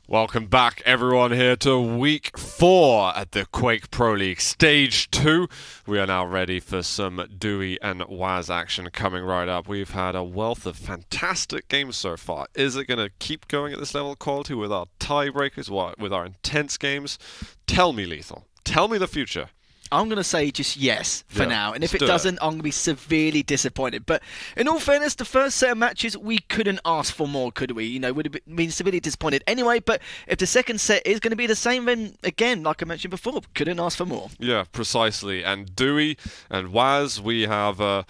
Welcome back, everyone, here to Week 4 at the Quake Pro League Stage 2. We are now ready for some Dooi and whaz action coming right up. We've had a wealth of fantastic games so far. Is it going to keep going at this level of quality with our tiebreakers, with our intense games? Tell me, Lethal. Tell me the future. I'm going to say just yes for now. And if it do doesn't, I'm going to be severely disappointed. But in all fairness, the first set of matches, we couldn't ask for more, could we? You know, would have been severely disappointed anyway. But if the second set is going to be the same, then again, like I mentioned before, couldn't ask for more. Yeah, precisely. And Dooi and whaz, we have...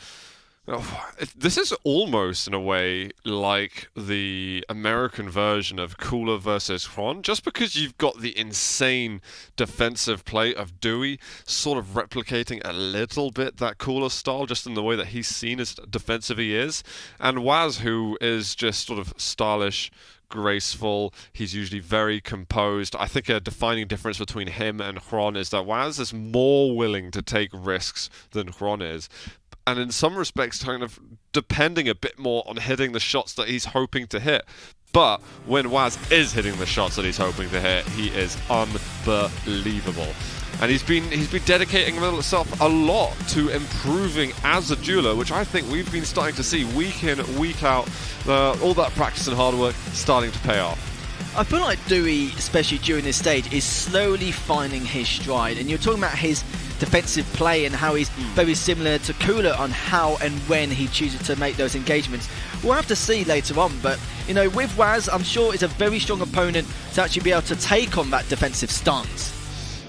this is almost, in a way, like the American version of Cooler versus Juan, just because you've got the insane defensive play of Dooi sort of replicating a little bit that Cooler style, just in the way that he's seen as defensive he is, and whaz, who is just sort of stylish, graceful. He's usually very composed. I think a defining difference between him and Juan is that whaz is more willing to take risks than Juan is. And in some respects, kind of depending a bit more on hitting the shots that he's hoping to hit. But when whaz is hitting the shots that he's hoping to hit, he is unbelievable. And he's been dedicating himself a lot to improving as a dueler, which I think we've been starting to see week in, week out. All that practice and hard work starting to pay off. I feel like Dooi, especially during this stage, is slowly finding his stride. And you're talking about his defensive play and how he's very similar to Cooler on how and when he chooses to make those engagements. We'll have to see later on, but you know, with whaz, I'm sure it's a very strong opponent to actually be able to take on that defensive stance.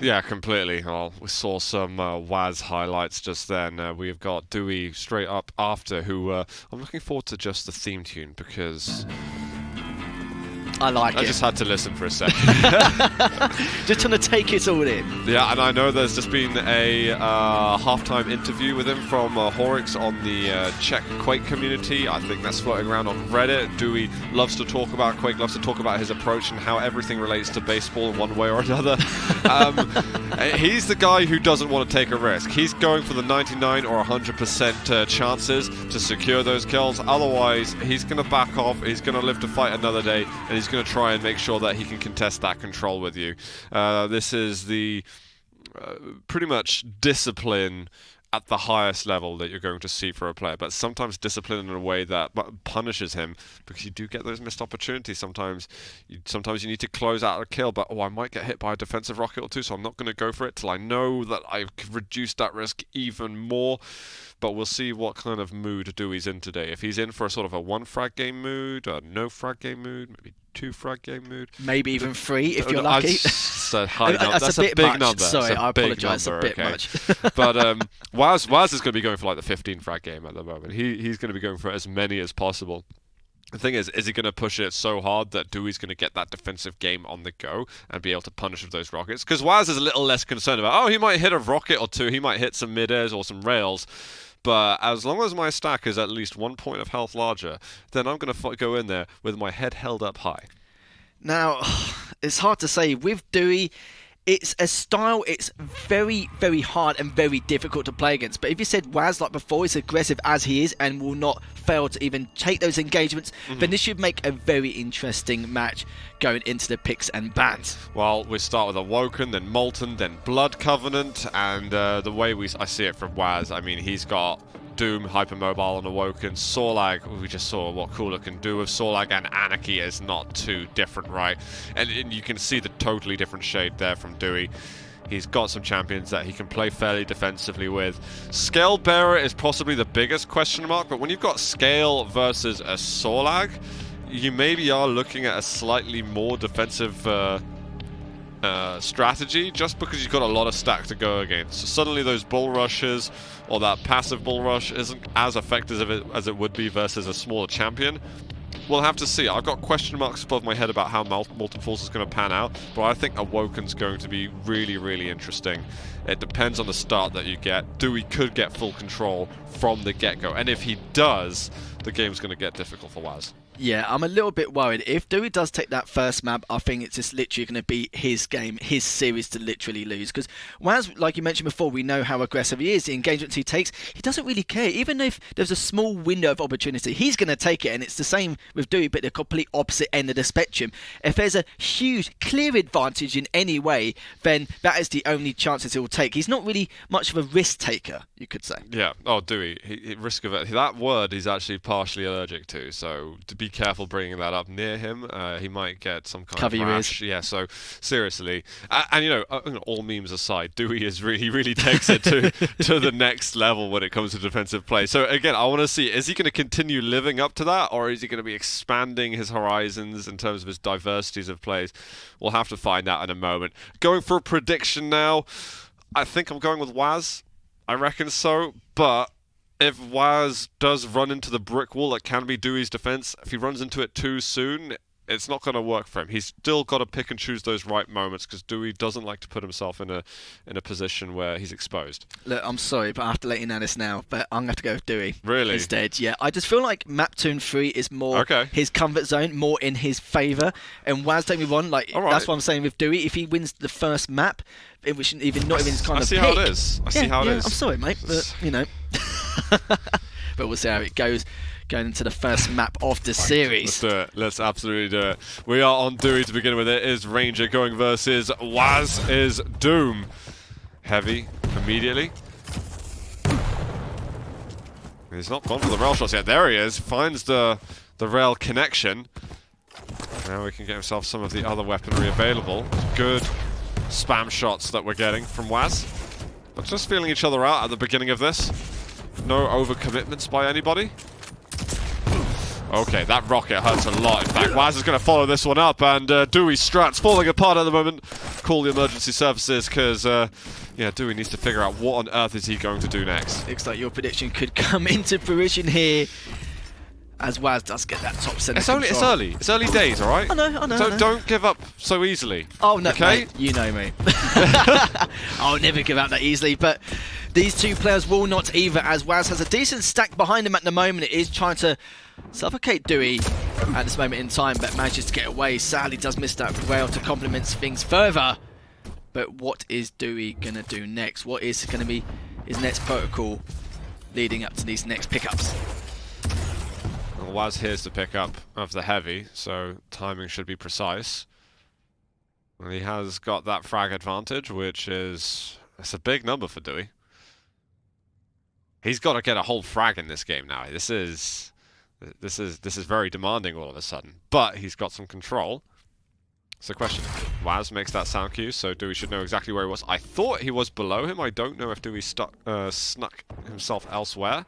Yeah, completely. Well, we saw some whaz highlights just then. We've got Dooi straight up after, who I'm looking forward to just the theme tune because... I I just had to listen for a second. Just trying to take it all in. Yeah, and I know there's just been a halftime interview with him from Horix on the Czech Quake community. I think that's floating around on Reddit. Dooi loves to talk about Quake, loves to talk about his approach and how everything relates to baseball in one way or another. He's the guy who doesn't want to take a risk. He's going for the 99 or 100% chances to secure those kills. Otherwise, he's going to back off, he's going to live to fight another day, and he's going to try and make sure that he can contest that control with you. This is the pretty much discipline at the highest level that you're going to see for a player, but sometimes discipline in a way that punishes him because you do get those missed opportunities. Sometimes you need to close out a kill, but I might get hit by a defensive rocket or two, so I'm not going to go for it till I know that I've reduced that risk even more. But we'll see what kind of mood Dooi's in today. If he's in for a sort of a one frag game mood, a no frag game mood, maybe 2 frag game mood. Maybe even 3 if you're lucky. That's a bit big much. number. Sorry, I apologise. A bit okay. much. But whaz is going to be going for like the 15 frag game at the moment. He's going to be going for as many as possible. The thing is he going to push it so hard that Dooi's going to get that defensive game on the go and be able to punish with those rockets? Because whaz is a little less concerned about, he might hit a rocket or two, he might hit some mid-airs or some rails. But as long as my stack is at least 1 point of health larger, then I'm going to go in there with my head held up high. Now, it's hard to say. With Dooi, it's a style, it's very, very hard and very difficult to play against. But if you said whaz like before, is aggressive as he is and will not fail to even take those engagements, then this should make a very interesting match going into the picks and bans. Well, we start with Awoken, then Molten, then Blood Covenant, and the way I see it from whaz, I mean, he's got Doom, Hypermobile, and Awoken. Sorlag, we just saw what Cooler can do with Sorlag, and Anarchy is not too different, right? And you can see the totally different shade there from Dooi. He's got some champions that he can play fairly defensively with. Scale Bearer is possibly the biggest question mark, but when you've got Scale versus a Sorlag, you maybe are looking at a slightly more defensive strategy, just because you've got a lot of stack to go against. So suddenly those bull rushes or that passive bull rush isn't as effective as it would be versus a smaller champion. We'll have to see. I've got question marks above my head about how Molten Falls is going to pan out, but I think Awoken's going to be really, really interesting. It depends on the start that you get. Dooi could get full control from the get-go, and if he does, the game's going to get difficult for whaz. Yeah, I'm a little bit worried. If Dooi does take that first map, I think it's just literally going to be his game, his series to literally lose. Because whaz, like you mentioned before, we know how aggressive he is. The engagements he takes, he doesn't really care. Even if there's a small window of opportunity, he's going to take it. And it's the same with Dooi, but the complete opposite end of the spectrum. If there's a huge, clear advantage in any way, then that is the only chances he'll take. He's not really much of a risk taker, you could say. Yeah. Oh, Dooi. Risk of it. That word he's actually partially allergic to, so to be careful bringing that up near him. He might get some kind Cover of your rash. ears. Yeah. So seriously, and all memes aside, Dooi is really takes it to the next level when it comes to defensive play. So again, I want to see, is he going to continue living up to that, or is he going to be expanding his horizons in terms of his diversities of plays? We'll have to find out in a moment. Going for a prediction now. I think I'm going with whaz. I reckon so, but if whaz does run into the brick wall that can be Dooi's defense, if he runs into it too soon, it's not going to work for him. He's still got to pick and choose those right moments, because Dooi doesn't like to put himself in a position where he's exposed. Look, I'm sorry, but I have to let you know this now, but I'm going to have to go with Dooi. Really? Instead, yeah. I just feel like map 2 and 3 is more his comfort zone, more in his favour. And whaz, don't be wrong, like, that's what I'm saying with Dooi. If he wins the first map, which not even his kind of pick. How it is. I see how it is. I'm sorry, mate, but, you know. But we'll see how it goes going into the first map of the series. Let's do it. Let's absolutely do it. We are on Dooi to begin with. It is Ranger going versus whaz is Doom. Heavy immediately. He's not gone for the rail shots yet. There he is. Finds the rail connection. Now we can get himself some of the other weaponry available. Good spam shots that we're getting from whaz. But just feeling each other out at the beginning of this. No overcommitments by anybody. Okay, that rocket hurts a lot. In fact, whaz is going to follow this one up, and Dooi's strat's falling apart at the moment. Call the emergency services, because Dooi needs to figure out what on earth is he going to do next. Looks like your prediction could come into fruition here, as whaz does get that top center. It's early. It's early days, all right? I know. Don't give up so easily. Oh no, okay? Mate, you know me. I'll never give up that easily, but these two players will not either, as whaz has a decent stack behind him at the moment. It is trying to suffocate Dooi at this moment in time, but manages to get away. Sadly does miss that rail to complement things further. But what is Dooi going to do next? What is going to be his next protocol leading up to these next pickups? Well, whaz here's the pickup of the heavy, so timing should be precise. And he has got that frag advantage, which is... it's a big number for Dooi. He's got to get a whole frag in this game now. This is very demanding all of a sudden. But he's got some control. So question, whaz makes that sound cue, so Dooi should know exactly where he was. I thought he was below him. I don't know if Dooi snuck himself elsewhere.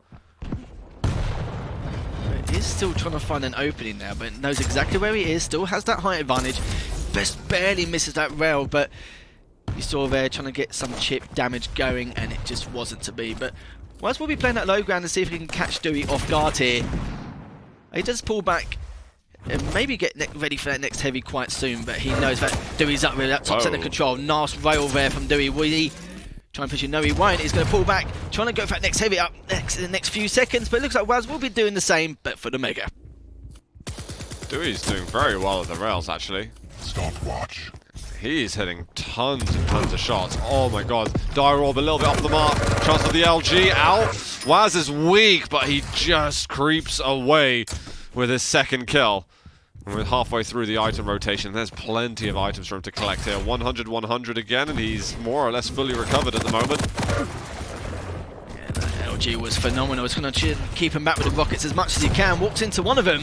He is still trying to find an opening now, but knows exactly where he is. Still has that height advantage. Just barely misses that rail, but you saw there trying to get some chip damage going, and it just wasn't to be. But whaz will be playing that low ground to see if he can catch Dooi off guard here. He does pull back and maybe get ready for that next heavy quite soon, but he knows that Dooi's up with that top center control. Nice rail there from Dooi. Will he try and push it? No, he won't. He's going to pull back, trying to go for that next heavy up next in the next few seconds, but it looks like whaz will be doing the same, but for the Mega. Dooi's doing very well at the rails, actually. Stopwatch. He's hitting tons and tons of shots. Oh my god. Dire Orb a little bit off the mark. Chance for the LG. Ow. whaz is weak, but he just creeps away with his second kill. And we're halfway through the item rotation. There's plenty of items for him to collect here. 100 again, and he's more or less fully recovered at the moment. Yeah, that LG was phenomenal. It's going to keep him back with the rockets as much as he can. Walks into one of them.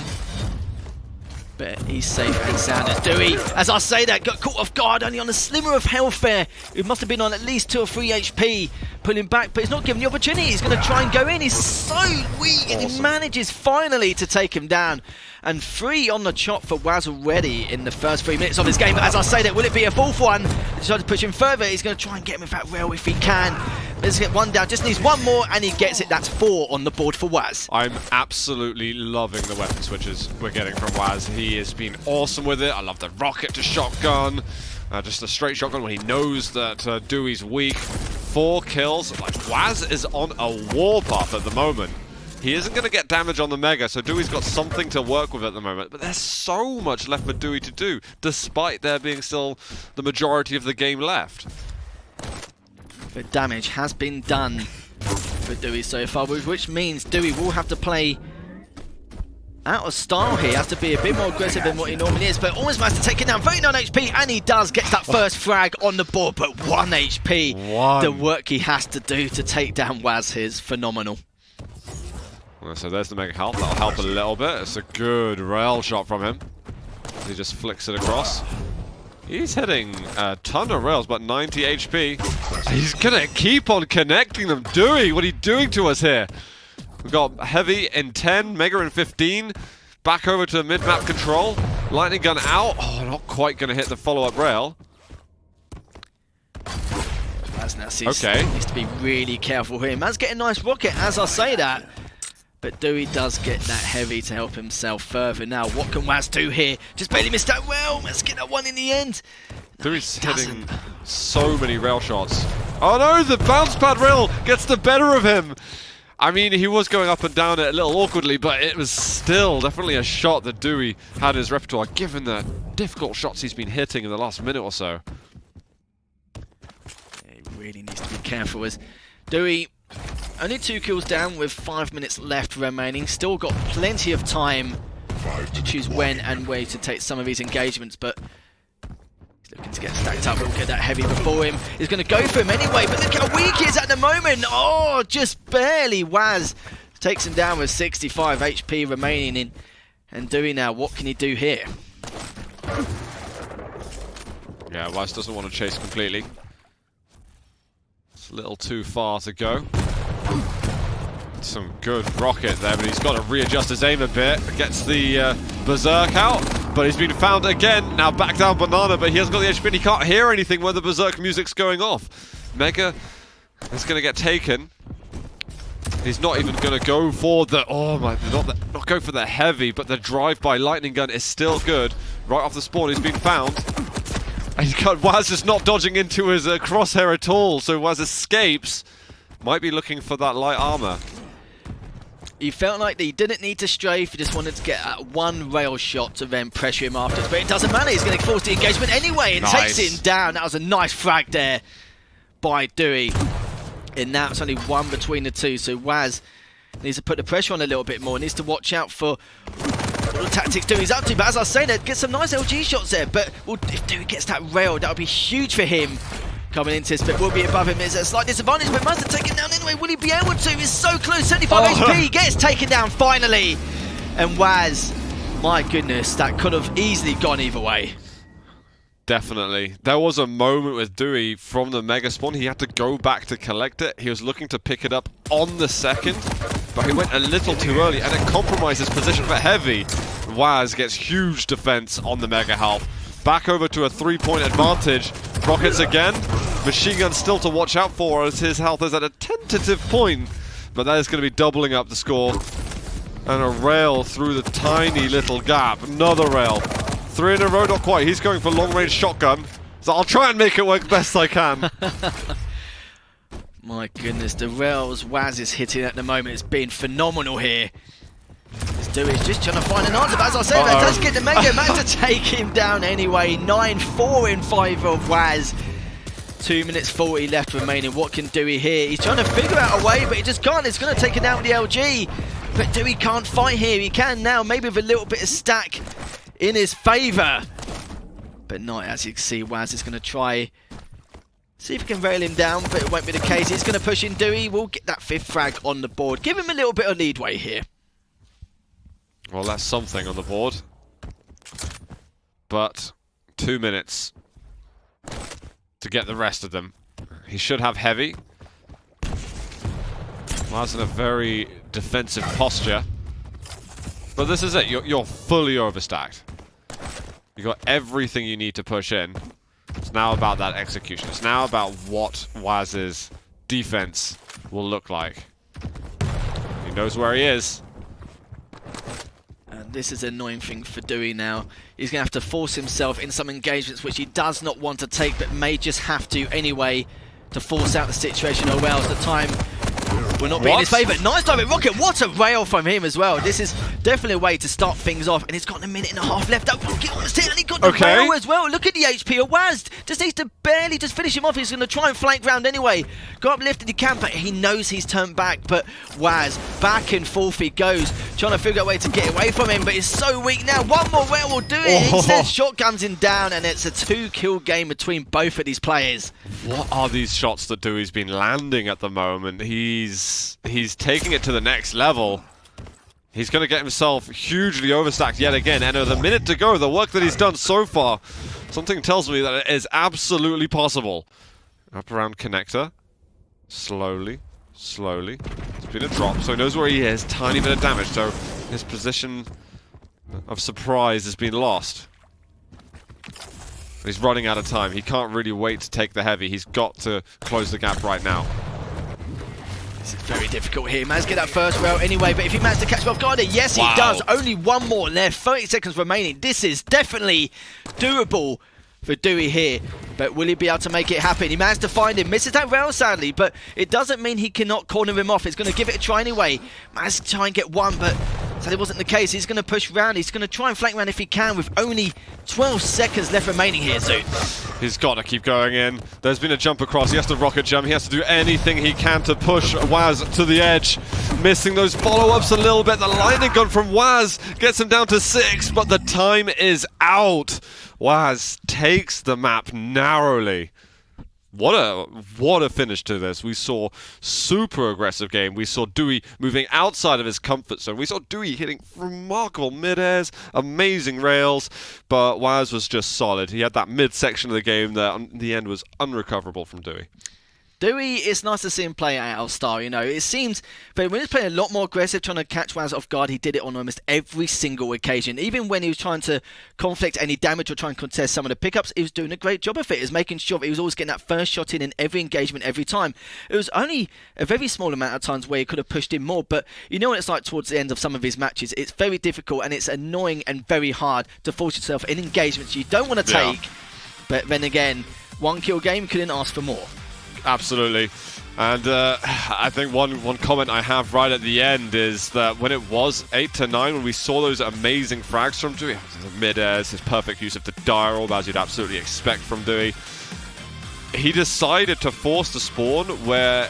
But he's safe and sound. And Dooi, as I say that, got caught off guard, only on a slimmer of health there. It must have been on at least 2 or 3 HP. Pulling back, but he's not given the opportunity. He's going to try and go in. He's so weak, and he manages finally to take him down. And 3 on the chop for whaz already in the first 3 minutes of this game. But as I say that, will it be a 4th one? He's trying to push him further. He's going to try and get him with that rail if he can. Let's get 1 down. Just needs 1 more, and he gets it. That's 4 on the board for whaz. I'm absolutely loving the weapon switches we're getting from whaz. He has been awesome with it. I love the rocket to shotgun. Just a straight shotgun when he knows that Dooi's weak. 4 kills. Like, whaz is on a warpath at the moment. He isn't going to get damage on the Mega, so Dooi's got something to work with at the moment. But there's so much left for Dooi to do, despite there being still the majority of the game left. But damage has been done for Dooi so far, which means Dooi will have to play out of style here. Has to be a bit more aggressive than what he normally is, but almost managed to take it down. 39 HP, and he does get that first frag on the board, but 1 HP. The work he has to do to take down whaz is phenomenal. So there's the Mega Health. That'll help a little bit. It's a good rail shot from him. He just flicks it across. He's hitting a ton of rails, but 90 HP. He's gonna keep on connecting them. Dooi, what are you doing to us here? We've got Heavy in 10, Mega in 15. Back over to mid-map control. Lightning Gun out. Oh, not quite gonna hit the follow-up rail. Okay. Needs to be really careful here. Man's getting a nice rocket as I say that. But Dooi does get that Heavy to help himself further. Now, what can whaz do here? Just barely missed that rail. Let's get that one in the end. Dooi's hitting so many rail shots. Oh no, the bounce pad rail gets the better of him. I mean, he was going up and down it a little awkwardly, but it was still definitely a shot that Dooi had in his repertoire, given the difficult shots he's been hitting in the last minute or so. He really needs to be careful as Dooi only 2 kills down with 5 minutes left remaining. Still got plenty of time to choose when and where to take some of these engagements, but he's looking to get stacked up. We'll get that Heavy before him. He's going to go for him anyway, but look how weak he is at the moment. Oh, just barely. whaz takes him down with 65 HP remaining in. And Dooi now, what can he do here? Yeah, whaz doesn't want to chase completely. It's a little too far to go. Some good rocket there, but he's got to readjust his aim a bit. Gets the Berserk out, but he's been found again. Now back down Banana, but he hasn't got the HP and he can't hear anything when the Berserk music's going off. Mega is going to get taken. He's not even going to go for the... Oh my... Not go for the Heavy, but the drive-by Lightning Gun is still good. Right off the spawn, he's been found. And whaz is not dodging into his crosshair at all, so whaz escapes. Might be looking for that light armor. He felt like he didn't need to strafe, he just wanted to get one rail shot to then pressure him afterwards. But it doesn't matter, he's going to force the engagement anyway and takes him down. That was a nice frag there by Dooi. And now it's only 1 between the two, so whaz needs to put the pressure on a little bit more. Needs to watch out for what the tactics Dooi's up to. But as I say that, get some nice LG shots there. But if Dooi gets that rail, that would be huge for him. Coming into this, but will be above him. It's a slight disadvantage, but must have taken down anyway. Will he be able to? He's so close. 75 HP, gets taken down finally. And whaz, my goodness, that could have easily gone either way. Definitely. There was a moment with Dooi from the Mega Spawn. He had to go back to collect it. He was looking to pick it up on the second, but he went a little too early, and it compromised his position for Heavy. whaz gets huge defense on the Mega Health. Back over to a 3-point advantage. Rockets again. Machine gun still to watch out for as his health is at a tentative point. But that is going to be doubling up the score. And a rail through the tiny little gap. Another rail. 3 in a row, not quite. He's going for long-range shotgun. So I'll try and make it work best I can. My goodness, the rails whaz is hitting at the moment. It's been phenomenal here. Dooi's just trying to find an answer, but as I say, that does get the Mega Man to take him down anyway. 9-4 in favour of whaz. 2 minutes 40 left remaining. What can Dooi here? He's trying to figure out a way, but he just can't. It's going to take him out with the LG. But Dooi can't fight here. He can now, maybe with a little bit of stack in his favour. But not, as you can see, whaz is going to try. See if he can rail him down, but it won't be the case. He's going to push in Dooi. We'll get that 5th frag on the board. Give him a little bit of leadway here. Well, that's something on the board. But 2 minutes to get the rest of them. He should have Heavy. whaz in a very defensive posture. But this is it. You're fully overstacked. You've got everything you need to push in. It's now about that execution. It's now about what whaz's defense will look like. He knows where he is. And this is an annoying thing for Dooi now. He's going to have to force himself in some engagements which he does not want to take, but may just have to anyway to force out the situation, or else the time will not be in his favour. Nice direct rocket. What a rail from him as well. This is definitely a way to start things off. And he's got a minute and a half left. That rocket almost hit, and he got the rail as well. Look at the HP of whaz. Just needs to barely just finish him off. He's going to try and flank round anyway. Go up left if he can, but he knows he's turned back. But whaz, back and forth he goes, trying to figure out a way to get away from him. But he's so weak now. One more rail will do it. Instead, shotguns him down, and it's a 2-kill game between both of these players. What are these shots that Dooi's been landing at the moment? He's taking it to the next level. He's going to get himself hugely overstacked yet again. And with a minute to go, the work that he's done so far, something tells me that it is absolutely possible. Up around connector. Slowly. Slowly. It's been a drop, so he knows where he is. Tiny bit of damage, so his position of surprise has been lost. He's running out of time. He can't really wait to take the heavy. He's got to close the gap right now. This is very difficult here. Man's get that first rail anyway, but if he manages to catch him off guard, yes, he does. Only one more left. 30 seconds remaining. This is definitely doable for Dooi here, but will he be able to make it happen? He managed to find him, misses that rail sadly, but it doesn't mean he cannot corner him off. He's going to give it a try anyway. Managed to try and get one, but sadly wasn't the case. He's going to push round. He's going to try and flank round if he can with only 12 seconds left remaining here, Zoot. He's got to keep going in. There's been a jump across. He has to rocket jump. He has to do anything he can to push whaz to the edge. Missing those follow-ups a little bit. The lightning gun from whaz gets him down to 6, but the time is out. whaz takes the map narrowly. What a finish to this. We saw super aggressive game. We saw Dooi moving outside of his comfort zone. We saw Dooi hitting remarkable mid-airs, amazing rails, but whaz was just solid. He had that mid-section of the game that in the end was unrecoverable from Dooi. Dooi, it's nice to see him play out of style, you know. It seems, but when he was playing a lot more aggressive, trying to catch whaz off guard, he did it on almost every single occasion. Even when he was trying to conflict any damage or try and contest some of the pickups, he was doing a great job of it. He was making sure that he was always getting that first shot in every engagement, every time. It was only a very small amount of times where he could have pushed in more, but you know what it's like towards the end of some of his matches. It's very difficult and it's annoying and very hard to force yourself in engagements you don't want to take. But then again, 1-kill game couldn't ask for more. Absolutely. And I think one comment I have right at the end is that when it was 8-9, when we saw those amazing frags from Dooi, his mid-airs, his perfect use of the dial, as you'd absolutely expect from Dooi, he decided to force the spawn where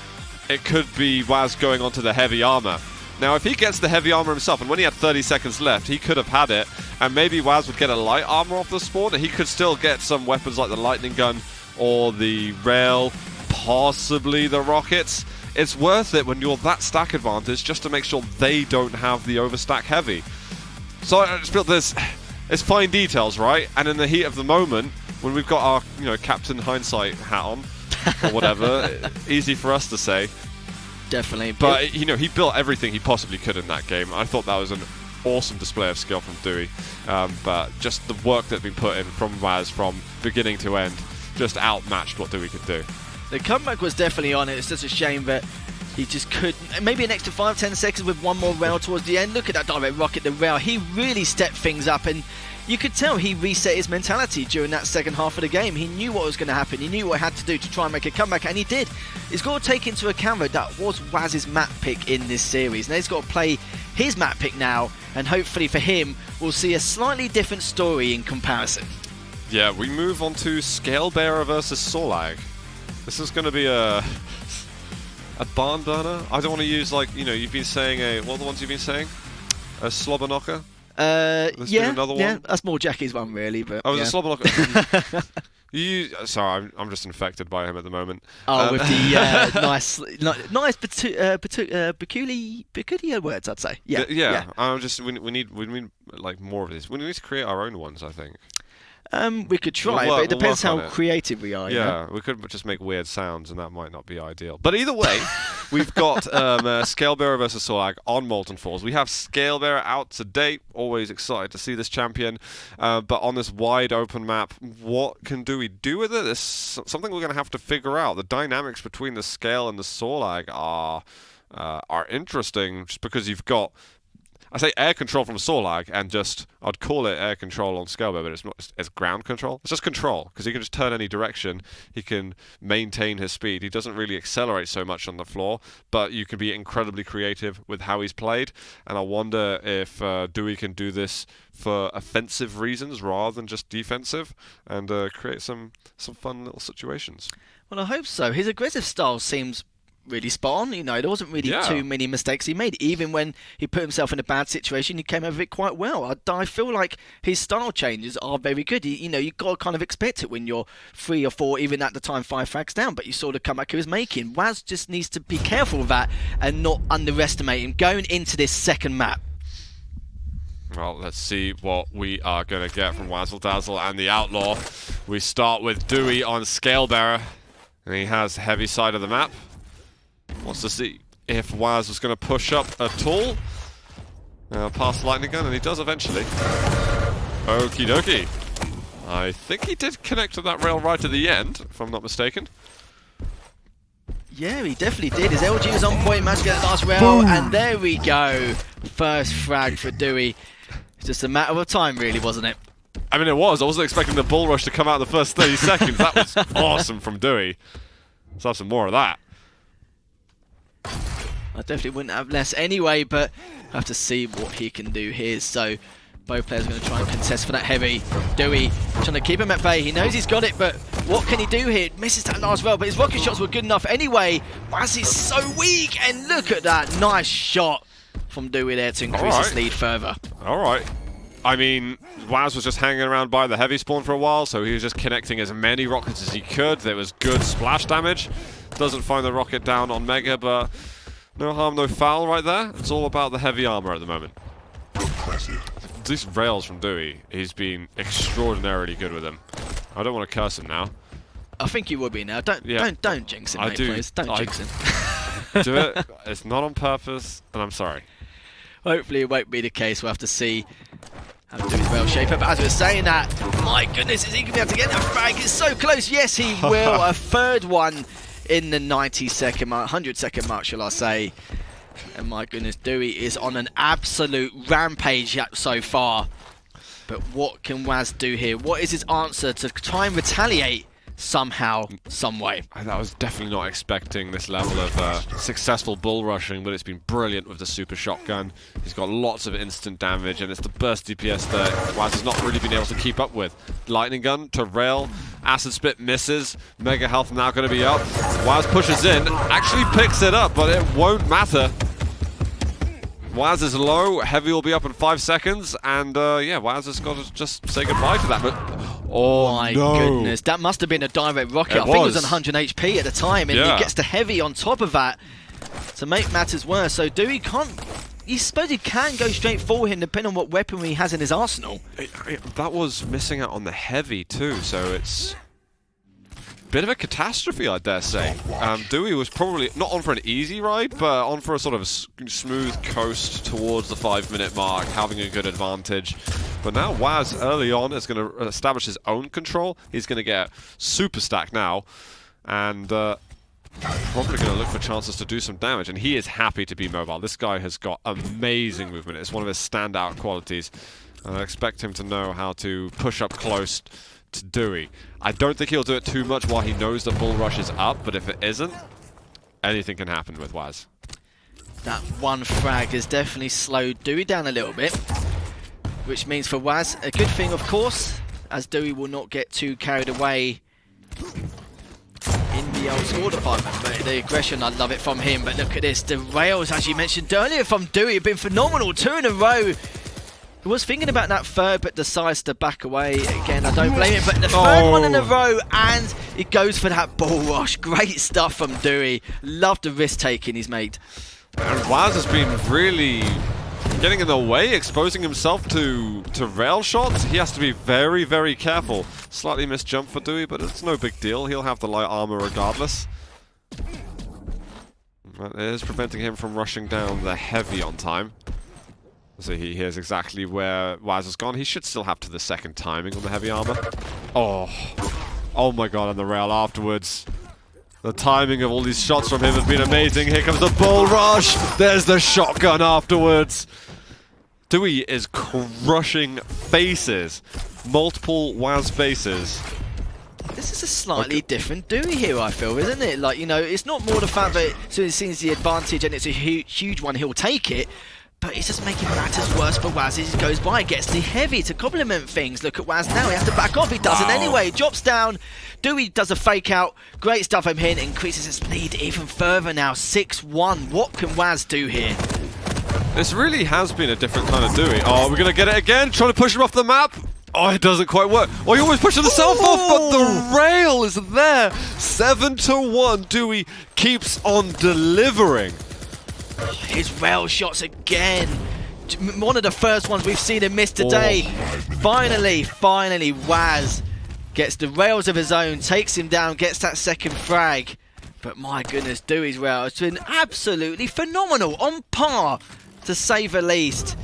it could be whaz going onto the heavy armor. Now, if he gets the heavy armor himself, and when he had 30 seconds left, he could have had it, and maybe whaz would get a light armor off the spawn, and he could still get some weapons like the lightning gun or the rail, possibly the rockets. It's worth it when you're that stack advantage just to make sure they don't have the overstack heavy. So I just feel it's fine details, right? And in the heat of the moment, when we've got our Captain Hindsight hat on or whatever, easy for us to say. Definitely. But he built everything he possibly could in that game. I thought that was an awesome display of skill from Dooi. But just the work that's been put in from whaz from beginning to end just outmatched what Dooi could do. The comeback was definitely on it. It's just a shame that he just couldn't. Maybe an extra 5-10 seconds with one more rail towards the end. Look at that direct rocket, the rail. He really stepped things up, and you could tell he reset his mentality during that second half of the game. He knew what was going to happen. He knew what he had to do to try and make a comeback, and he did. He's got to take into account that was whaz's map pick in this series. Now he's got to play his map pick now, and hopefully for him, we'll see a slightly different story in comparison. Yeah, we move on to Scalebearer versus Solag. This is going to be a barn burner. I don't want to use you've been saying what are the ones you've been saying? A slobber knocker? Yeah, another one? That's more Jackie's one really. But it was a slobber knocker. Sorry, I'm just infected by him at the moment. With the nice peculiar words, I'd say. Yeah. We need like more of this. We need to create our own ones, I think. We could try, but it depends how creative we are. Yeah, we could just make weird sounds, and that might not be ideal. But either way, we've got Scalebearer versus Solag on Molten Falls. We have Scalebearer out to date. Always excited to see this champion. But on this wide open map, what can Dooi do with it? It's something we're going to have to figure out. The dynamics between the Scale and the Solag are interesting, just because you've got I say air control from Sorlag, and just I'd call it air control on Scalebow, but it's not. It's ground control. It's just control because he can just turn any direction. He can maintain his speed. He doesn't really accelerate so much on the floor, but you can be incredibly creative with how he's played. And I wonder if Dooi can do this for offensive reasons rather than just defensive, and create some fun little situations. Well, I hope so. His aggressive style seems really spot on. You know, there wasn't really too many mistakes he made. Even when he put himself in a bad situation, he came over it quite well. I feel like his style changes are very good. You know, you've got to kind of expect it when you're 3 or 4, even at the time 5 frags down, but you saw the comeback he was making. whaz just needs to be careful with that and not underestimate him going into this second map. Well, let's see what we are going to get from Wazzle Dazzle and the Outlaw. We start with Dooi on Scalebearer, and he has heavy side of the map. Wants to see if whaz was going to push up at all. Past Lightning Gun, and he does eventually. Okie dokie. I think he did connect to that rail right at the end, if I'm not mistaken. Yeah, he definitely did. His LG was on point, managed to get the last rail, and there we go. First frag for Dooi. It's just a matter of time, really, wasn't it? I mean, it was. I wasn't expecting the bull rush to come out in the first 30 seconds. That was awesome from Dooi. Let's have some more of that. I definitely wouldn't have less anyway, but I have to see what he can do here. So both players are going to try and contest for that heavy. Dooi trying to keep him at bay. He knows he's got it, but what can he do here? Misses that last rail, but his rocket shots were good enough anyway. whaz is so weak, and look at that nice shot from Dooi there to increase his lead further. All right. I mean, whaz was just hanging around by the heavy spawn for a while, so he was just connecting as many rockets as he could. There was good splash damage. Doesn't find the rocket down on Mega, but no harm, no foul right there. It's all about the heavy armor at the moment. These rails from Dooi, he's been extraordinarily good with them. I don't want to curse him now. I think you will be now. Don't jinx him, mate, please. Don't jinx him. Do it. It's not on purpose, and I'm sorry. Hopefully it won't be the case. We'll have to see how Dooi's rail shape up. As we're saying that, my goodness, is he going to be able to get that frag? It's so close. Yes, he will. A third one in the 90-second mark, 100-second mark, shall I say. And my goodness, Dooi is on an absolute rampage so far. But what can whaz do here? What is his answer to try and retaliate somehow, some way? I was definitely not expecting this level of successful bull rushing, but it's been brilliant with the super shotgun. He's got lots of instant damage, and it's the burst DPS that whaz has not really been able to keep up with. Lightning gun to rail, acid spit misses, mega health now going to be up. whaz pushes in, actually picks it up, but it won't matter. whaz is low, heavy will be up in 5 seconds, and yeah, whaz has got to just say goodbye to that. But oh my no. goodness, that must have been a direct rocket. I think it was on 100 HP at the time, and he gets the heavy on top of that to make matters worse. So Dooi can't. You suppose he can go straight for him, depending on what weaponry he has in his arsenal. That was missing out on the heavy too, so it's bit of a catastrophe, I dare say. Dooi was probably not on for an easy ride, but on for a sort of smooth coast towards the 5-minute mark, having a good advantage. But now whaz early on is going to establish his own control. He's going to get super stacked now, and probably going to look for chances to do some damage. And he is happy to be mobile. This guy has got amazing movement. It's one of his standout qualities. I expect him to know how to push up close to Dooi. I don't think he'll do it too much while he knows that bull rush is up, but if it isn't, anything can happen with whaz. That one frag has definitely slowed Dooi down a little bit, which means for whaz, a good thing of course, as Dooi will not get too carried away in the old score department. But the aggression, I love it from him. But look at this, the rails, as you mentioned earlier, from Dooi have been phenomenal. 2 in a row. He was thinking about that third, but decides to back away. Again, I don't blame him, but the third one in a row, and he goes for that bull rush. Great stuff from Dooi. Love the risk-taking he's made. And whaz has been really getting in the way, exposing himself to rail shots. He has to be very, very careful. Slightly missed jump for Dooi, but it's no big deal. He'll have the light armor regardless. That is preventing him from rushing down the heavy on time. So he hears exactly where whaz has gone. He should still have to the second timing on the heavy armor. Oh my god, and the rail afterwards. The timing of all these shots from him has been amazing. Here comes the bull rush. There's the shotgun afterwards. Dooi is crushing faces. Multiple whaz faces. This is a slightly different Dooi here, I feel, isn't it? Like, you know, it's not more the fact that as soon as he sees the advantage and it's a huge one, he'll take it. But it's just making matters worse for whaz as he goes by. Gets the heavy to complement things. Look at whaz now. He has to back off. He doesn't anyway. Drops down. Dooi does a fake out. Great stuff from him. Increases his lead even further now. 6-1. What can whaz do here? This really has been a different kind of Dooi. Oh, we're going to get it again. Trying to push him off the map. Oh, it doesn't quite work. Oh, he always pushes himself off, but the rail is there. 7-1. Dooi keeps on delivering. His rail shots again. One of the first ones we've seen him miss today. Finally, whaz gets the rails of his own, takes him down, gets that second frag. But my goodness, Dooi's rail has been absolutely phenomenal, on par to say the least.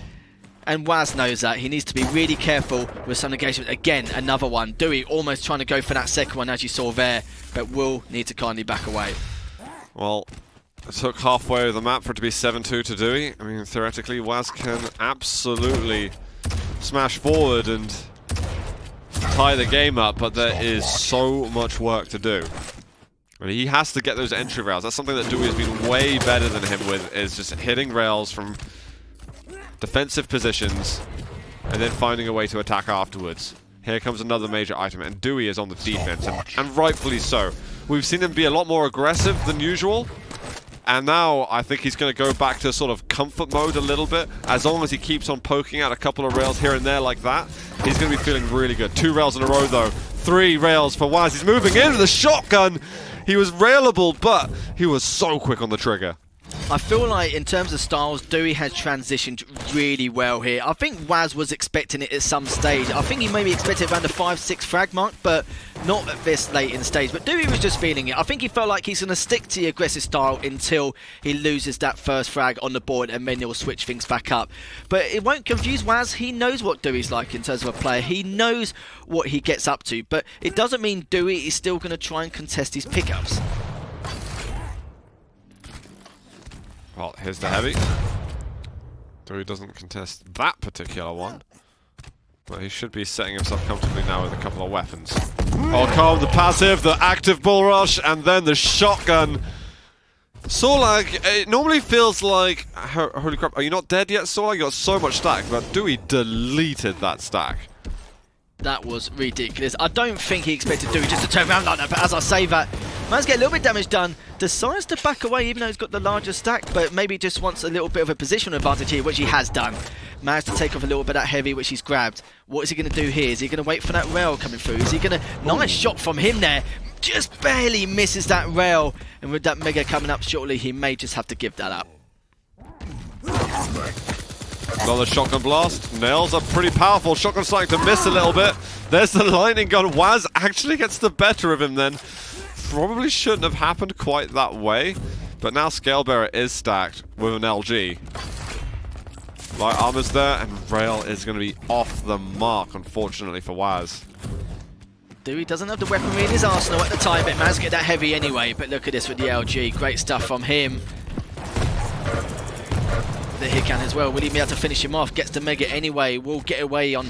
And whaz knows that. He needs to be really careful with some engagement. Again, another one. Dooi almost trying to go for that second one, as you saw there, but will need to kindly back away. Well, it took halfway of the map for it to be 7-2 to Dooi. I mean, theoretically, whaz can absolutely smash forward and tie the game up, but there is so much work to do. I mean, he has to get those entry rails. That's something that Dooi has been way better than him with, is just hitting rails from defensive positions and then finding a way to attack afterwards. Here comes another major item, and Dooi is on the defense, and rightfully so. We've seen him be a lot more aggressive than usual. And now I think he's going to go back to sort of comfort mode a little bit. As long as he keeps on poking out a couple of rails here and there like that, he's going to be feeling really good. 2 rails in a row though. 3 rails for whaz. He's moving in with a shotgun. He was railable, but he was so quick on the trigger. I feel like in terms of styles, Dooi has transitioned really well here. I think whaz was expecting it at some stage. I think he maybe expected around the 5-6 frag mark, but not at this late in the stage. But Dooi was just feeling it. I think he felt like he's going to stick to the aggressive style until he loses that first frag on the board, and then he'll switch things back up. But it won't confuse whaz. He knows what Dooi's like in terms of a player. He knows what he gets up to. But it doesn't mean Dooi is still going to try and contest his pickups. Well, here's the heavy. Dooi doesn't contest that particular one. But he should be setting himself comfortably now with a couple of weapons. Oh, calm, the passive, the active bull rush, and then the shotgun. Sorlag, it normally feels like... Holy crap, are you not dead yet, Sorlag? You got so much stack, but Dooi deleted that stack. That was ridiculous. I don't think he expected Dooi just to turn around like that, but as I say that, man's get a little bit of damage done, decides to back away even though he's got the larger stack, but maybe just wants a little bit of a positional advantage here, which he has done. Managed to take off a little bit of that heavy, which he's grabbed. What is he going to do here? Is he going to wait for that rail coming through? Is he going to... Nice shot from him there. Just barely misses that rail. And with that mega coming up shortly, he may just have to give that up. Another shotgun blast. Nails are pretty powerful. Shotgun starting to miss a little bit. There's the lightning gun. whaz actually gets the better of him then. Probably shouldn't have happened quite that way. But now Scalebearer is stacked with an LG. Light armor's there, and rail is going to be off the mark, unfortunately, for whaz. Dooi doesn't have the weaponry in his arsenal at the time, but managed to get that heavy anyway. But look at this with the LG. Great stuff from him. The Hikan as well. Will he be able to finish him off? Gets the mega anyway. Will get away on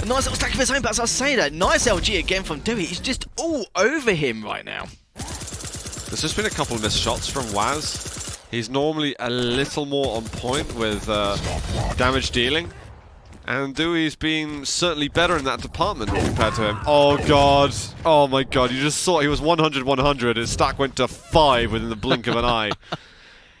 a nice little stack of his own. But as I say that, nice LG again from Dooi. He's just all over him right now. There's just been a couple of missed shots from whaz. He's normally a little more on point with damage dealing. And Dooi's been certainly better in that department compared to him. Oh god. Oh my god. You just saw he was 100-100. His stack went to 5 within the blink of an eye.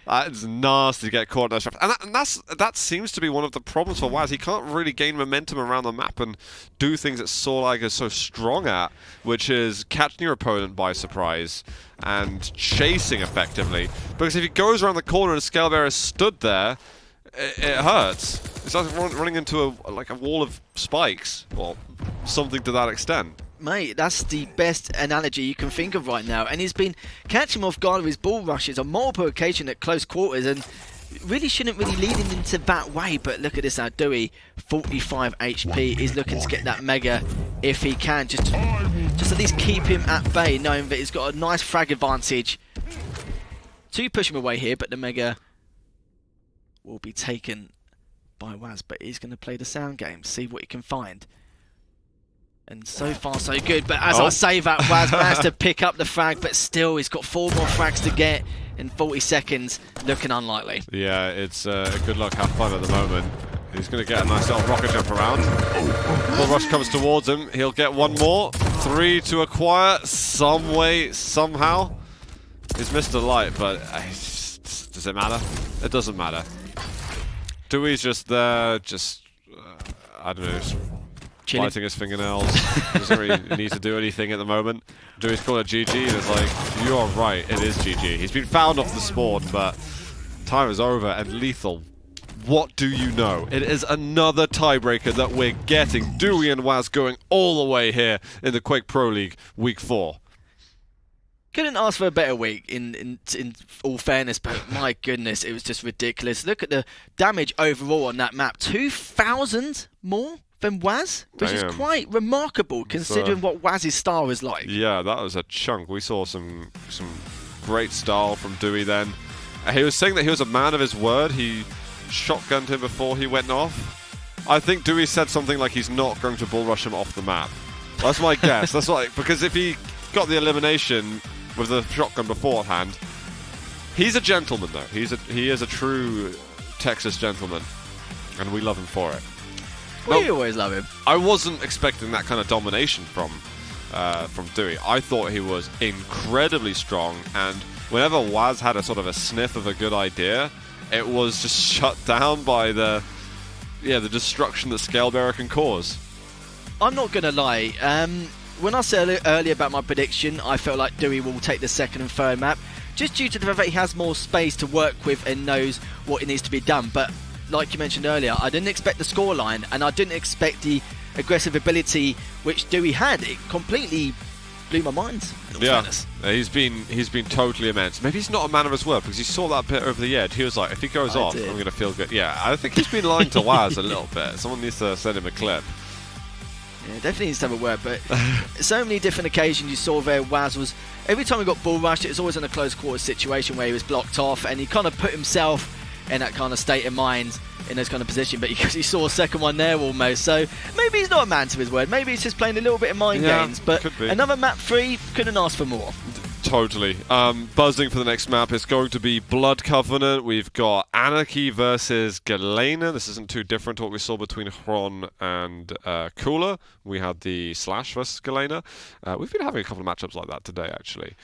It's nasty to get caught in that trap. And that seems to be one of the problems for whaz. He can't really gain momentum around the map and do things that Sorlag is so strong at, which is catching your opponent by surprise and chasing effectively. Because if he goes around the corner and Scalebearer is stood there, it hurts. It's like running into a wall of spikes, or something to that extent. Mate, that's the best analogy you can think of right now. And he's been catching him off guard with his ball rushes on multiple occasions at close quarters, and really shouldn't really lead him into that way. But look at this now, Dooi, 45 HP, is looking to get that mega if he can. Just at least keep him at bay, knowing that he's got a nice frag advantage to push him away here, but the mega will be taken by whaz, but he's going to play the sound game, see what he can find. And so far so good, but as I say that, whaz managed to pick up the frag, but still he's got 4 more frags to get in 40 seconds, looking unlikely. Yeah, it's a good luck, have fun at the moment. He's going to get a nice little rocket jump around. Bull Rush comes towards him, he'll get 1 more. 3 to acquire, some way, somehow. He's missed a light, but does it matter? It doesn't matter. Dewey's just there, I don't know, just biting his fingernails. Doesn't really need to do anything at the moment. Dewey's called it GG, and it's like, you are right, it is GG. He's been found off the spawn, but time is over, and Lethal, what do you know? It is another tiebreaker that we're getting. Dooi and whaz going all the way here in the Quake Pro League Week 4. Couldn't ask for a better week in all fairness, but my goodness, it was just ridiculous. Look at the damage overall on that map. 2,000 more than whaz, which is quite remarkable considering what whaz's style is like. Yeah, that was a chunk. We saw some great style from Dooi then. He was saying that he was a man of his word. He shotgunned him before he went off. I think Dooi said something like he's not going to bull rush him off the map. That's my guess. That's like, because if he got the elimination with the shotgun beforehand, he's a gentleman though. He is a true Texas gentleman, and we love him for it. We always love him. I wasn't expecting that kind of domination from Dooi. I thought he was incredibly strong, and whenever whaz had a sort of a sniff of a good idea, it was just shut down by the destruction that Scalebearer can cause. I'm not gonna lie. When I said earlier about my prediction, I felt like Dooi will take the 2nd and 3rd map, just due to the fact that he has more space to work with and knows what it needs to be done. But like you mentioned earlier, I didn't expect the scoreline, and I didn't expect the aggressive ability which Dooi had. It completely blew my mind. Yeah, he's been totally immense. Maybe he's not a man of his word, because he saw that bit over the edge. He was like, if he goes off, I'm going to feel good. Yeah, I think he's been lying to whaz a little bit. Someone needs to send him a clip. Yeah, definitely needs to have a word, but so many different occasions you saw there. Whaz was, every time he got bull rushed, it was always in a close quarter situation where he was blocked off, and he kind of put himself in that kind of state of mind, in those kind of position, but because he saw a second one there almost, so maybe he's not a man to his word, maybe he's just playing a little bit of mind games, but another map 3, couldn't ask for more. Totally. Buzzing for the next map is going to be Blood Covenant. We've got Anarchy versus Galena. This isn't too different to what we saw between Hron and Cooler. We had the Slash versus Galena. We've been having a couple of matchups like that today, actually.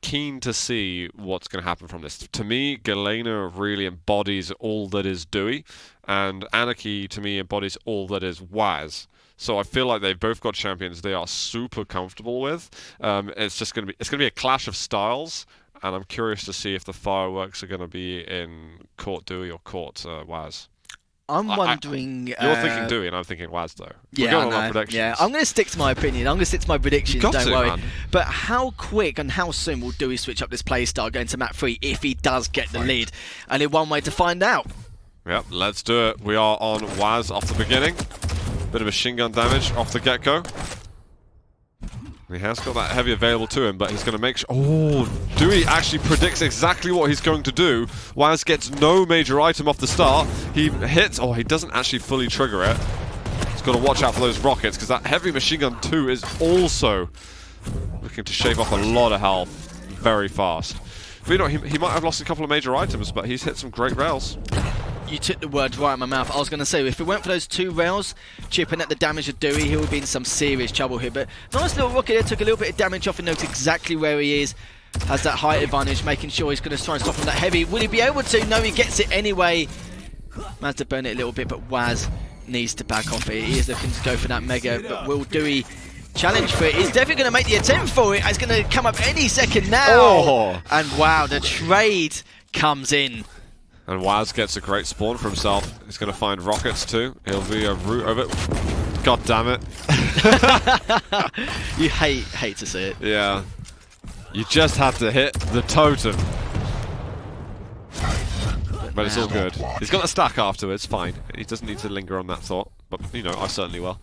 Keen to see what's going to happen from this. To me, Galena really embodies all that is Dooi, and Anarchy, to me, embodies all that is whaz. So I feel like they've both got champions they are super comfortable with. It's going to be a clash of styles, and I'm curious to see if the fireworks are going to be in court Dooi or court whaz. I'm wondering. You're thinking Dooi, and I'm thinking whaz, though. Yeah, I'm going to stick to my opinion. I'm going to stick to my predictions. Don't worry. Man. But how quick and how soon will Dooi switch up this playstyle going to map 3 if he does get the lead? Only one way to find out. Yep, let's do it. We are on whaz off the beginning. Bit of machine gun damage off the get-go. He has got that heavy available to him, but he's going to make sure... Oh, Dooi actually predicts exactly what he's going to do. whaz gets no major item off the start. He hits... Oh, he doesn't actually fully trigger it. He's got to watch out for those rockets, because that heavy machine gun 2 is also looking to shave off a lot of health very fast. But you know, he might have lost a couple of major items, but he's hit some great rails. You took the words right out of my mouth. I was going to say, if it went for those 2 rails, chipping at the damage of Dooi, he would be in some serious trouble here. But nice little rocket there, took a little bit of damage off and knows exactly where he is. Has that height advantage, making sure he's going to try and stop from that heavy. Will he be able to? No, he gets it anyway. Managed to burn it a little bit, but whaz needs to back off it. He is looking to go for that mega, but will Dooi challenge for it? He's definitely going to make the attempt for it. It's going to come up any second now. Oh. And wow, the trade comes in. And whaz gets a great spawn for himself. He's going to find rockets too. He'll be a root of it. God damn it. You hate to see it. Yeah. You just had to hit the totem. But it's all good. He's got a stack afterwards, fine. He doesn't need to linger on that thought. But, you know, I certainly will.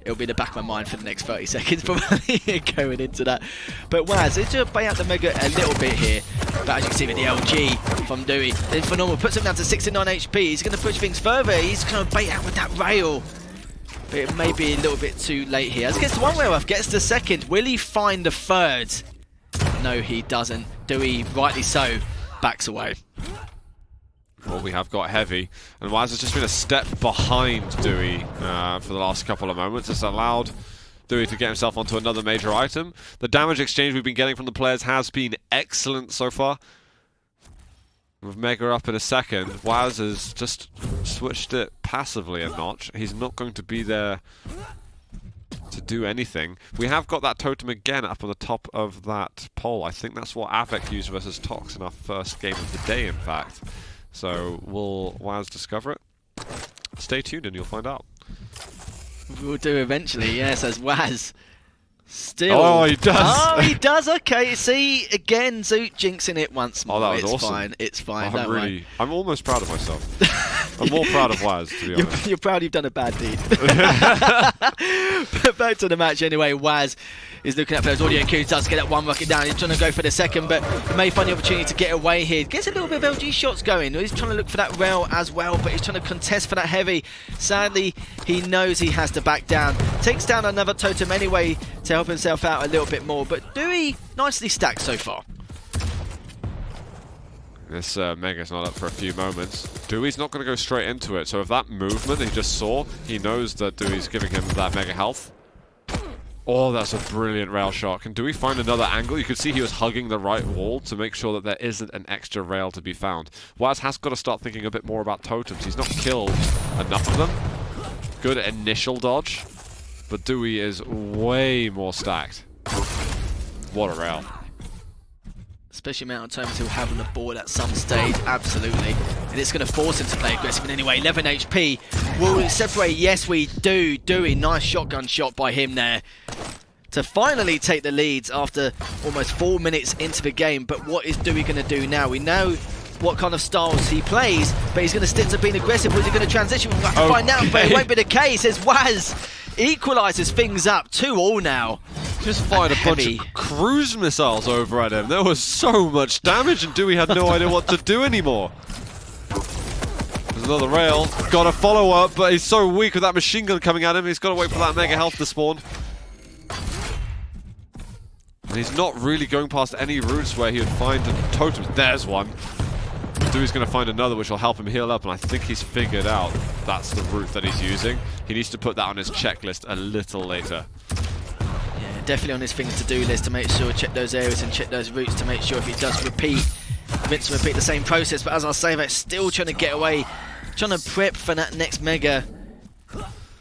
it'll be in the back of my mind for the next 30 seconds probably going into that. But whaz, it's just bait out the Mega a little bit here. But as you can see with the LG from Dooi, then phenomenal, puts him down to 69 HP. He's going to push things further. He's going to bait out with that rail. But it may be a little bit too late here. As he gets to one rail off, gets the second. Will he find the third? No, he doesn't. Dooi, rightly so, backs away. Well, we have got heavy, and whaz has just been a step behind Dooi for the last couple of moments. It's allowed Dooi to get himself onto another major item. The damage exchange we've been getting from the players has been excellent so far. With Mega up in a second, whaz has just switched it passively a notch. He's not going to be there to do anything. We have got that totem again up on the top of that pole. I think that's what Awoken used versus Tox in our first game of the day, in fact. So will whaz discover it? Stay tuned and you'll find out. We'll do eventually, yes, as whaz still... Oh, he does! Oh, he does, okay. See, again, Zoot jinxing it once more. Oh, that was it's awesome. Fine, it's fine, I'm almost proud of myself. I'm more proud of whaz, to be honest. You're proud you've done a bad deed. But back to the match anyway. whaz is looking at those audio cues, does get that one rocket down. He's trying to go for the second, but he may find the opportunity to get away here. Gets a little bit of LG shots going. He's trying to look for that rail as well, but he's trying to contest for that heavy. Sadly, he knows he has to back down. Takes down another totem anyway to help himself out a little bit more, but Dooi nicely stacked so far. This Mega's not up for a few moments. Dewey's not going to go straight into it, so if that movement he just saw, he knows that Dewey's giving him that Mega health. Oh, that's a brilliant rail shot. Can Dooi find another angle? You could see he was hugging the right wall to make sure that there isn't an extra rail to be found. whaz has got to start thinking a bit more about totems. He's not killed enough of them. Good initial dodge, but Dooi is way more stacked. What a rail. Especially the amount of times he'll have on the board at some stage, absolutely. And it's going to force him to play aggressive in any way. 11 HP. Will we separate? Yes, we do. Dooi, nice shotgun shot by him there to finally take the leads after almost 4 minutes into the game. But what is Dooi going to do now? We know what kind of styles he plays, but he's going to stick to being aggressive. Or is he going to transition? We'll have to find out, but it won't be the case as whaz equalises things up. 2-2 now. Just fired a bunch of cruise missiles over at him. There was so much damage and Dooi had no idea what to do anymore. There's another rail. Got a follow-up, but he's so weak with that machine gun coming at him. He's got to wait for that Mega health to spawn. And he's not really going past any routes where he would find totems. There's one. Dewey's going to find another which will help him heal up, and I think he's figured out that's the route that he's using. He needs to put that on his checklist a little later. Definitely on his to-do list to make sure, check those areas and check those routes to make sure if he does rinse and repeat the same process. But as I say that, still trying to get away, trying to prep for that next Mega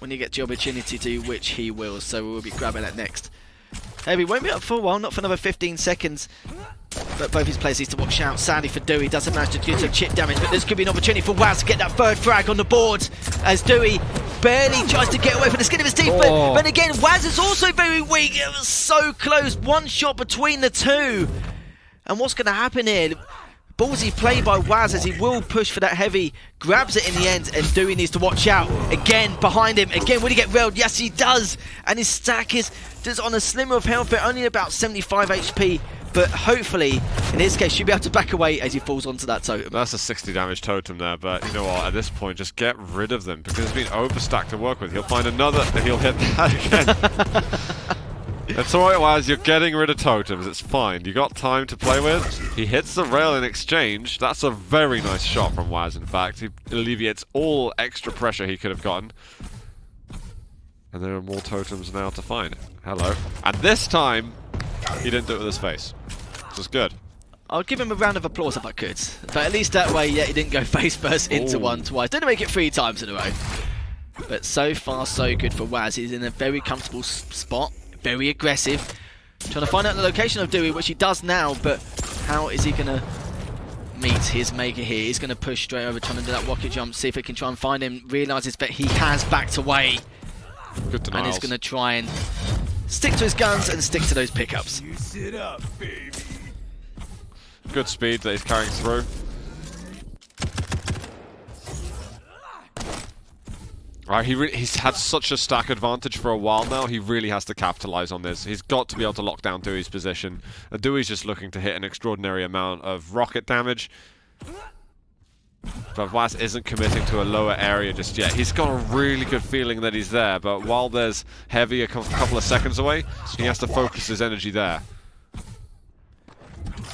when you get the opportunity to, which he will. So we'll be grabbing that next. Heavy won't be up for a while, not for another 15 seconds. But both his players need to watch out. Sadly for Dooi, doesn't manage to do some chip damage, but this could be an opportunity for whaz to get that third frag on the board as Dooi barely tries to get away from the skin of his teeth. But then again, whaz is also very weak. It was so close. One shot between the two. And what's going to happen here? Ballsy play by whaz as he will push for that heavy, grabs it in the end, and Dooi needs to watch out. Again, behind him. Again, will he get railed? Yes, he does. And his stack is just on a slimmer of health, but only about 75 HP. But hopefully, in this case, should be able to back away as he falls onto that totem. That's a 60 damage totem there, but you know what? At this point, just get rid of them because it's been overstacked to work with. He'll find another and he'll hit that again. It's alright, whaz. You're getting rid of totems. It's fine. You got time to play with. He hits the rail in exchange. That's a very nice shot from whaz, in fact. He alleviates all extra pressure he could have gotten. And there are more totems now to find. Hello. And this time, he didn't do it with his face. Which is good. I'll give him a round of applause if I could. But at least that way, yeah, he didn't go face first into one twice. Didn't make it 3 times in a row. But so far, so good for whaz. He's in a very comfortable spot. Very aggressive. Trying to find out the location of Dooi, which he does now. But how is he going to meet his Mega here? He's going to push straight over, trying to do that rocket jump. See if he can try and find him. Realises that he has backed away. Good denials. And he's going to try and stick to his guns and stick to those pickups. You sit up, baby. Good speed that he's carrying through. Right, he's had such a stack advantage for a while now. He really has to capitalize on this. He's got to be able to lock down Dooi's position. Dooi's just looking to hit an extraordinary amount of rocket damage. But whaz isn't committing to a lower area just yet. He's got a really good feeling that he's there, but while there's Heavy a couple of seconds away, he has to focus his energy there.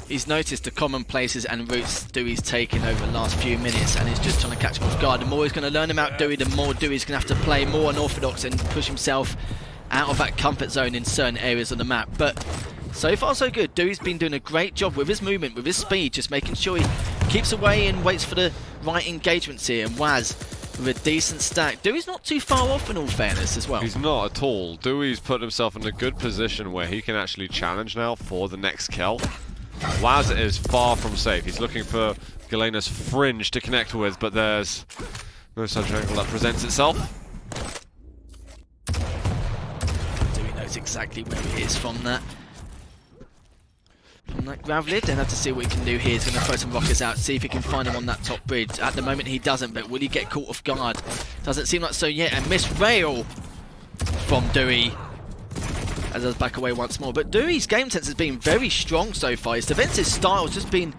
He's noticed the common places and routes Dooi's taken over the last few minutes, and he's just trying to catch him off guard. The more he's going to learn about Dooi, the more Dooi's going to have to play more unorthodox and push himself out of that comfort zone in certain areas of the map. But so far so good. Dooi's been doing a great job with his movement, with his speed, just making sure he keeps away and waits for the right engagements here. And whaz with a decent stack. Dooi's not too far off in all fairness as well. He's not at all. Dooi's put himself in a good position where he can actually challenge now for the next kill. whaz is far from safe. He's looking for Galena's fringe to connect with, but there's no such angle that presents itself. Dooi knows exactly where he is from that grav lid, and have to see what he can do here. He's going to throw some rockets out, see if he can find him on that top bridge. At the moment he doesn't, but will he get caught off guard? Doesn't seem like so yet, and missed rail from Dooi as I back away once more. But Dooi's game sense has been very strong so far. His defensive style has just been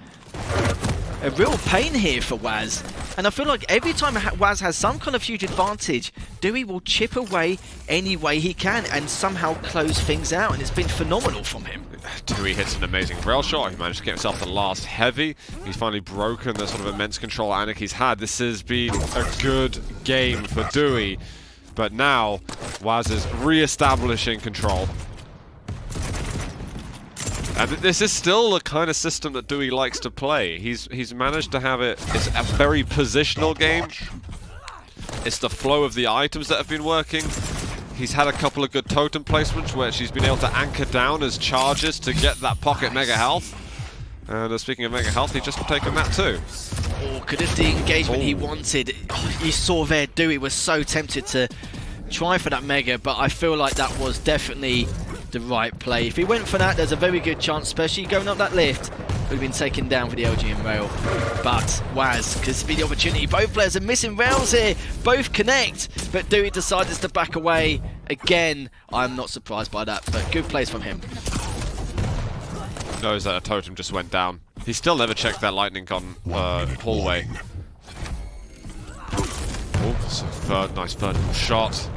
a real pain here for whaz. And I feel like every time whaz has some kind of huge advantage, Dooi will chip away any way he can and somehow close things out. And it's been phenomenal from him. Dooi hits an amazing rail shot. He managed to get himself the last heavy. He's finally broken the sort of immense control Anarchy's had. This has been a good game for Dooi. But now, whaz is re-establishing control. And this is still the kind of system that Dooi likes to play. He's managed to have it. It's a very positional game. It's the flow of the items that have been working. He's had a couple of good totem placements where she's been able to anchor down as charges to get that pocket mega health. And speaking of mega health, he's just taken that too. Oh, could have the engagement he wanted. Oh, you saw there, Dooi was so tempted to try for that mega, but I feel like that was definitely the right play. If he went for that, there's a very good chance, especially going up that lift, would have been taken down for the LGM rail. But whaz could be the opportunity. Both players are missing rails here. Both connect, but Dooi decides to back away. Again, I'm not surprised by that, but good plays from him. Knows that a totem just went down. He still never checked that lightning gun hallway. Oh, nice vertical shot.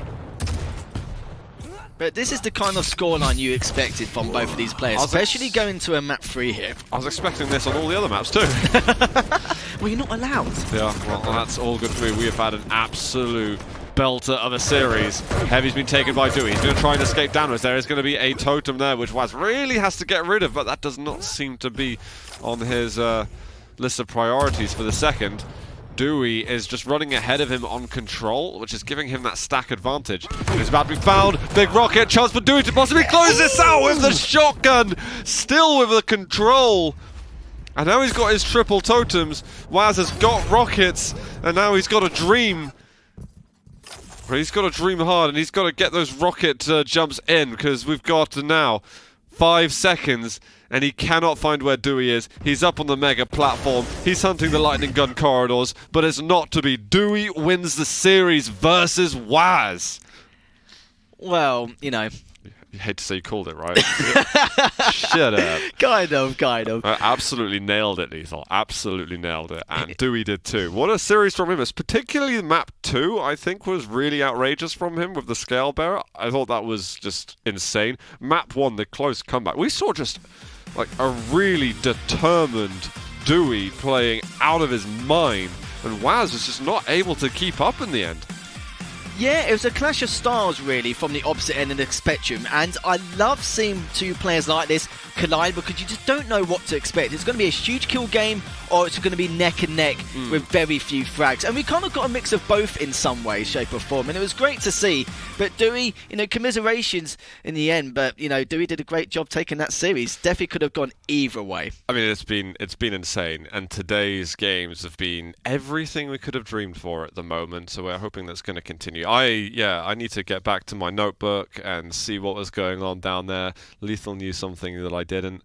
But this is the kind of scoreline you expected from both of these players, especially going to a map 3 here. I was expecting this on all the other maps too. Well, you're not allowed. Yeah, well, that's all good for me. We have had an absolute belter of a series. Heavy's been taken by Dooi. He's going to try and escape downwards. There is going to be a totem there, which whaz really has to get rid of, but that does not seem to be on his list of priorities for the second. Dooi is just running ahead of him on control, which is giving him that stack advantage. He's about to be found. Big rocket, chance for Dooi to possibly close this out with the shotgun. Still with the control. And now he's got his triple totems. whaz has got rockets, and now he's got a dream. He's got to dream hard, and he's got to get those rocket jumps in, because we've got now 5 seconds, and he cannot find where Dooi is. He's up on the mega platform. He's hunting the lightning gun corridors, but it's not to be. Dooi wins the series versus whaz. Well, you know. You hate to say you called it, right? Shut up. Kind of. Absolutely nailed it, Lethal. Absolutely nailed it. And Dooi did too. What a series from him. Particularly map 2, I think, was really outrageous from him with the scale bearer. I thought that was just insane. Map 1, the close comeback. We saw just like a really determined Dooi playing out of his mind. And whaz was just not able to keep up in the end. Yeah, it was a clash of styles, really, from the opposite end of the spectrum, and I love seeing two players like this collide because you just don't know what to expect. It's going to be a huge kill game, or it's going to be neck and neck with very few frags, and we kind of got a mix of both in some way, shape or form, and it was great to see. But Dooi, you know, commiserations in the end, but, you know, Dooi did a great job taking that series. Definitely could have gone either way. I mean, it's been insane, and today's games have been everything we could have dreamed for at the moment, so we're hoping that's going to continue. I need to get back to my notebook and see what was going on down there. Lethal knew something that I didn't.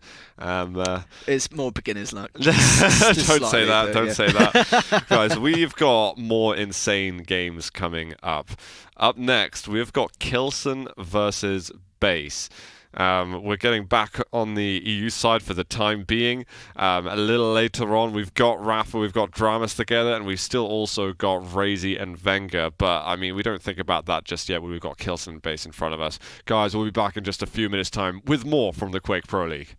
It's more beginner's luck. Don't say that. Don't yeah. say that, guys. We've got more insane games coming up. Up next, we've got Kilson versus Base. We're getting back on the EU side for the time being. A little later on, we've got Rafa, we've got Dramas together, and we've still also got Razy and Venga. But, I mean, we don't think about that just yet when we've got Kilson and Base in front of us. Guys, we'll be back in just a few minutes' time with more from the Quake Pro League.